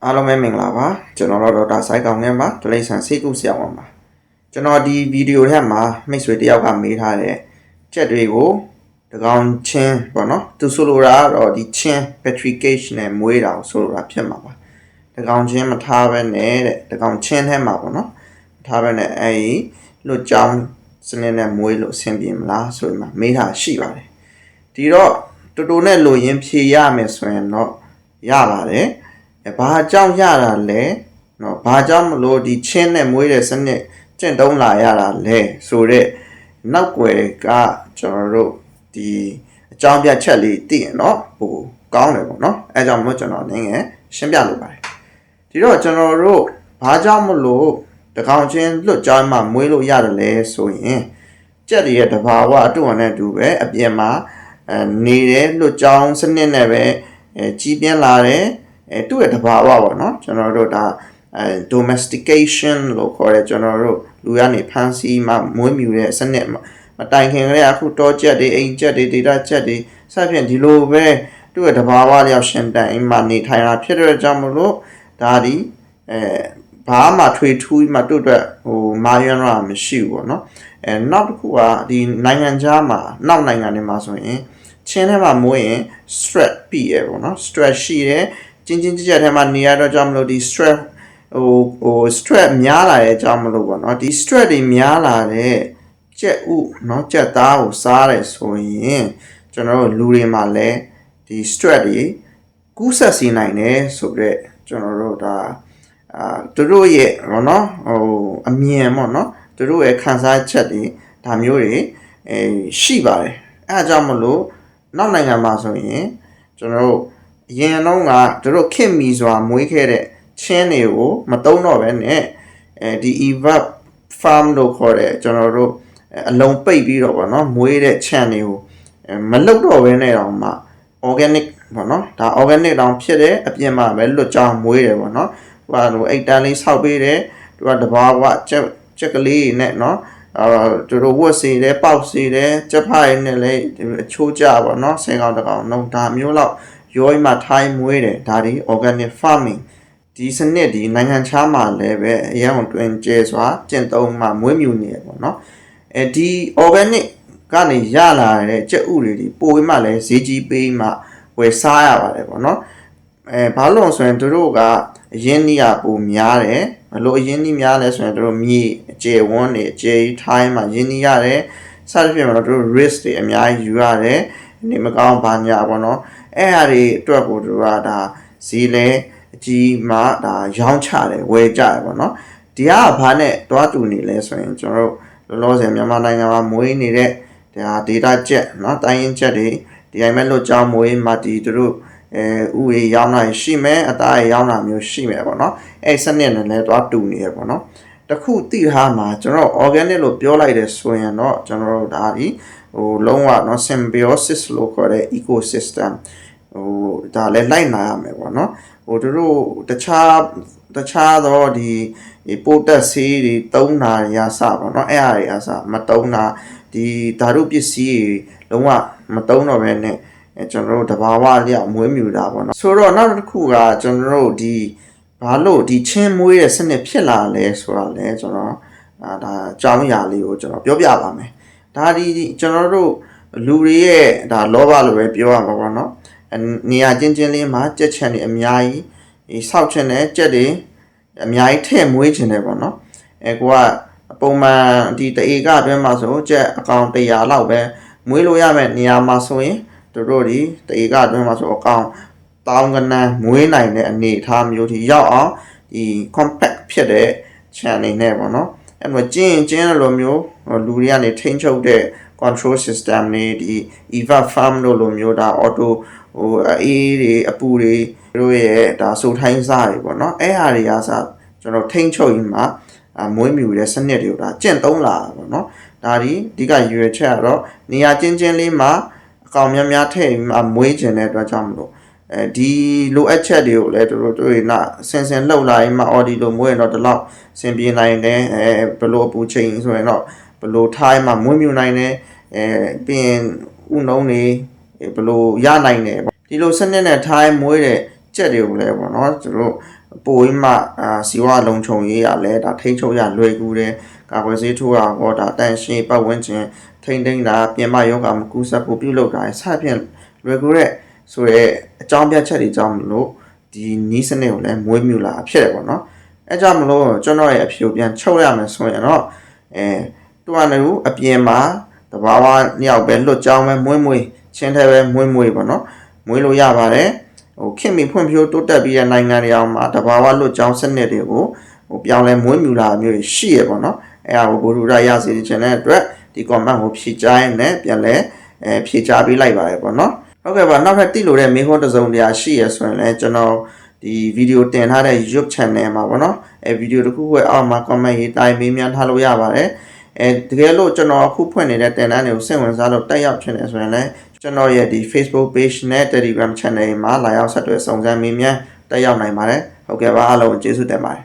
အားလုံးပဲမင်္ဂလာပါကျွန်တော်တို့ဒေါက်တာဆိုင်းကောင်ငယ်ပါဒလိဆန်ဆေးကုဆရာဝန်ပါကျွန်တော်ဒီဗီဒီယိုထဲမှာမိတ်ဆွေတယောက်ကမေးထားတဲ့ကြက်တွေကိုတကောင်ချင်းပေါ့နော်သူဆိုလိုတာကတော့ဒီချင်း battery cage နဲ့မွေးတာကိုဆိုလိုတာဖြစ်မှာပါတကောင်ချင်းမထားဘဲနဲ့တဲ့တကောင်ချင်းထဲမှာပေါ့နော်မထားဘဲနဲ့အဲဒီလွတ်ကြောင်းစနစ်နဲ့မွေးလို့အဆင်ပြေမလားဆိုရင်မေးတာရှိပါတယ်ဒီတော့တူတူနဲ့လိုရင်းဖြေရမယ်ဆိုရင်တော့ရပါတယ်ဘာကြောင့်ရတာလဲနော်ဘာကြောင့်မလို့ဒီချင်းနဲ့မွေးတဲ့စနစ်ကျင့်သုံးလာရတာလဲဆိုတော့နောက်ွယ်ကကျွန်တော်တို့ဒီအကြောင်းပြချက်လေးသိရင်တော့ဟိုကောင်းတယ်ပေါ့နော်အဲကြောင့်မလို့ကျွန်တော်နည်းငယ်ရှင်းပြလိုပါတယ်ဒီတော့ကျွန်တော်တို့ဘာကြောင့်မလို့တကောင်ချင်းလွတ်ကြောင်းမှမွေးလို့ရတယ်လဲဆိုရင်ကြက်တွေရဲ့တဘာဝအတူနဲ့အတူပဲအပြင်မှာနေတဲ့လွတ်ကြောင်းစနစ်နဲ့ပဲကြီးပြင်းလာတယ်သူ့ရဲ့တဘာဝပေါ့နော်ကျွန်တော်တို့ဒါdomestication လို့ခေါ်တဲ့ကျွန်တော်တို့လူရနေဖန်ဆီးမှမွေးမြူတဲ့စနစ်မတိုင်ခင်ကလေးအခုတောကြက်တွေအိမ်ကြက်တွေဒေတာကြက်တွေစသဖြင့်ဒီလိုပဲသူ့ရဲ့တဘာဝလျောက်ရှင်တန်အိမ်မှာနေထိုင်တာဖြစ်တဲ့ကြောင့်မလို့ဒါဒီဘာမှထွေထူးမှတို့အတွက်ဟိုမာယွန်းရမရှိဘူးပေါ့နော်နောက်တစ်ခုကဒီနိုင်ငံခြားမှာနောက်နိုင်ငံတွေမှာဆိုရင်ချင်းထဲမှာမွေးရင် stress ပြီးရပေါ့နော် stress ရှိတယ်ချင်းချင်းကြက်ထဲမှာနေရတော့ကြောင့်မလို့ဒီ stress ဟို stress များလာတဲ့အကြောင်းမလို့ပေါ့နော်ဒီ stress တွေများလာတဲ့ကြက်ဥเนาะကြက်သားကိုစားတယ်ဆိုရင်ကျွန်တော်တို့လူတွေမှာလည်းဒီ stress တွေကူးဆက်စေနိုင်တယ်ဆိုတော့ကျွန်တော်တို့ဒါသူတို့ရဲ့ပေါ့နော်ဟိုအမြင်ပေါ့နော်သူတို့ရဲ့ခံစားချက်တွေဒါမျိုးတွေရှိပါတယ်အဲအကြောင်းမလို့နောက်နိုင်ငံမှာဆိုရင်ကျွန်တော်တို့အရင်တော့ကသူတို့ခင်မီစွာမွေးခဲ့တဲ့ချင်းတွေကိုမတုံးတော့ပဲနဲ့ဒီ evap farm လို့ခေါ်တဲ့ကျွန်တော်တို့အလုံးပိတ်ပြီးတော့ဗောနော်မွေးတဲ့ခြံတွေကိုမလုတ်တော့ဘဲနဲ့တော့မှ organic ဗောနော်ဒါ organic တောင်ဖြစ်တယ်အပြင်မှာပဲလွတ်ကြောင်းမွေးတယ်ဗောနော်ဟိုလိုအိတ်တန်းလေးဆောက်ပေးတယ်သူကတဘာဝချက်ကလေးနဲ့နော်သူတို့ဝတ်စီတယ်ပေါက်စီတယ်ကြက်ဖိုင်နဲ့လည်းအချိုးကြဗောနော်ဆယ်ကောင်တကောင်လုံးဒါမျိုးလောက်ရောမှထိုင်းမွေးတယ်ဒါဒီ organic farming ဒီစနစ်ဒီနိုင်ငံခြားမှာလည်းပဲအရင်ကတွင်ကျဲစွာကျင့်သုံးမှမွေးမြူနေရပေါ့နော်ဒီ organic ကနေရလာတဲ့ကြက်ဥတွေဒီပိုမှလည်းဈေးကြီးပေးမှဝယ်စားရပါတယ်ပေါ့နော်ဘာလို့ဆိုရင်တို့ကအရင်းနှီးရပိုများတယ်ဘလို့အရင်းနှီးများလဲဆိုရင်တို့မြေအကျယ်ဝန်းနေအကျယ်ထိုင်းမှာရင်းနှီးရတယ်စသဖြင့်တော့တို့ risk တွေအများကြီးယူရတယ်နေမကောင်းဘာညာပေါ့နော်အဲ့ဟာတွေအတွက်ကိုတို့ကဒါဈေးလဲအကြီးမှဒါရောင်းချတယ်ဝယ်ကြတယ်ပေါ့နော်ဒီကဘာနဲ့တွားတူနေလဲဆိုရင်ကျွန်တော်တို့လောလောဆယ်မြန်မာနိုင်ငံမှာမွေးနေတဲ့ဒါ data ချက်เนาะတိုင်းရင်းချက်တွေဒီတိုင်းမဲ့လွတ်ကြောင်းမွေးမှဒီတို့ဥရေရောင်းတာရှိမယ်အသားရေရောင်းတာမျိုးရှိမယ်ပေါ့နော်အဲ့စနစ်နဲ့လည်းတွားတူနေရပေါ့နော်တခုသိထားမှာကျွန်တော် organic လို့ပြောလိုက်တယ်ဆိုရင်တော့ကျွန်တော်တို့ဒါဒီဟိုလုံးဝเนาะ symbiosis လို့ခေါ်တဲ့ ecosystem ဟိုဒါလည်းလိုက်နာရမယ်ပေါ့နော်ဟိုတို့တခြားတော့ဒီပိုတက်ဆေးတွေတုံးတာရစပေါ့နော်အဲ့အရာတွေအစမတုံးတာဒီဓာတုပစ္စည်းတွေလုံးဝမတုံးတော့ဘဲနဲ့ကျွန်တော်တို့တဘာဝလျောက်မွေးမြူတာပေါ့နော်ဆိုတော့နောက်တစ်ခုကကျွန်တော်တို့ဒီဘာလို့ဒီချင်းမွေးတဲ့စနစ်ဖြစ်လာလဲဆိုတာလဲကျွန်တော်ဒါအကြောင်းအရာလေးကိုကျွန်တော်ပြောပြပါမယ်ဒါဒီကျွန်တော်တို့လူတွေရဲ့ဒါလောဘလိုပဲပြောရမှာပေါ့နော်နေရာချင်းချင်းလေးမှာကြက်ချန်တွေအများကြီးဆောက်ချင်တယ်ကြက်တွေအများကြီးထည့်မွေးချင်တယ်ပေါ့နော်ကိုကပုံမှန်ဒီတအေကအတွင်းမှာဆိုကြက်အကောင်100လောက်ပဲမွေးလို့ရမယ်နေရာမှာဆိုရင်တို့ဒီတအေကအတွင်းမှာဆိုအကောင်တောင်းကနန်းမွေးနိုင်တဲ့အနေအထားမျိုးထိရောက်အောင်ဒီ compact ဖြစ်တဲ့ channel နဲ့ပေါ့နော်အဲ့မှာကျင်းလိုမျိုးလူတွေကနေထိန်းချုပ်တဲ့ control system တွေဒီ evap farm လိုမျိုးဒါ auto ဟိုအေးတွေအပူတွေတို့ရဲ့ဒါစိုးထိုင်းစားတွေပေါ့နော်အဲ့ဟာတွေကစကျွန်တော်ထိန်းချုပ်ရင်မှမွေးမြူတဲ့စနစ်တွေကိုဒါကျင့်သုံးလာတာပေါ့နော်ဒါဒီအဓိကရွေချက်ကတော့နေရာချင်းလေးမှာအကောင်များထည့်ပြီးမွေးခြင်းတဲ့အတွက်ကြောင့်မလို့ဒီလိုအပ်ချက်တွေကိုလည်းတို့နာဆင်လှုပ်လာရင်မှအော်ဒီလိုမွေးရင်တော့ဒီလောက်ဆင်ပြေနိုင်တယ်ဘလို့အပူချိန်ဆိုရင်တော့ဘလို့ထိုင်းမှမွေးမြူနိုင်တယ်ပြီးရင်ဥနှုံးတွေဘလို့ရနိုင်တယ်ဒီလိုစနစ်နဲ့ထိုင်းမွေးတဲ့ကြက်တွေကိုလည်းပေါ့နော်သူတို့ ပိုပြီးမှစီဝါလုံခြုံရေးရလဲဒါထိန်းချုပ်ရလွယ်ကူတယ်ကာကွယ်ဆေးထိုးတာဟောဒါတန်ရှင်းပတ်ဝန်းကျင်ထိန်းသိမ်းတာပြင်ပယောဂမကူးစက်ဖို့ပြုလုပ်တာစဖြင့်လွယ်ကူတဲ့ဆိုရဲအကြောင်းပြချက်တွေကြောင့်မလို့ဒီနီးစနစ်ကိုလည်းမွေးမြူလာဖြစ်တယ်ပေါ့နော်အဲကြောင့်မလို့ကျွန်တော်ရဲ့အဖြေကိုပြန်ချုပ်ရမယ်ဆိုရင်တော့တူကတော့အပြင်မှာတဘာဝနှစ်ယောက်ပဲလွတ်ကြောင်းပဲမွေးချင်းထဲပဲမွေးပေါ့နော်မွေးလို့ရပါတယ်ခင်မီဖွံ့ဖြိုးတိုးတက်ပြီးတဲ့နိုင်ငံတွေအောင်မှာတဘာဝလွတ်ကြောင်းစနစ်တွေကိုပြောင်းလဲမွေးမြူလာမျိုးရှိရပေါ့နော်အဲဟာကိုဘိုလ်ရူရရစီချင်တဲ့အတွက်ဒီ comment ကိုဖြည့်ချရင်လည်းပြန်လဲဖြည့်ချပေးလိုက်ပါတယ်ပေါ့နော်ဟုတ်ကဲ့ပါနောက်ထပ်တိလို့တဲ့မေးခွန်းတစ်စုံတရာရှိရဆိုရင်လည်းကျွန်တော်ဒီဗီဒီယိုတင်ထားတဲ့ YouTube channel မှာပေါ့နော်ဗီဒီယိုတစ်ခုအောက်မှာ comment ရေးတိုင်းမေးမြန်းထားလို့ရပါတယ်တကယ်လို့ကျွန်တော်အခုဖွင့်နေတဲ့တင်တန်းတွေကိုစိတ်ဝင်စားလို့တက်ရောက်ချင်တယ်ဆိုရင်လည်းကျွန်တော်ရဲ့ဒီ Facebook page နဲ့ Telegram channel မှာလာရောက်ဆက်သွယ်စုံစမ်းမေးမြန်းတက်ရောက်နိုင်ပါတယ်ဟုတ်ကဲ့ပါအားလုံးကျေးဇူးတင်ပါတယ်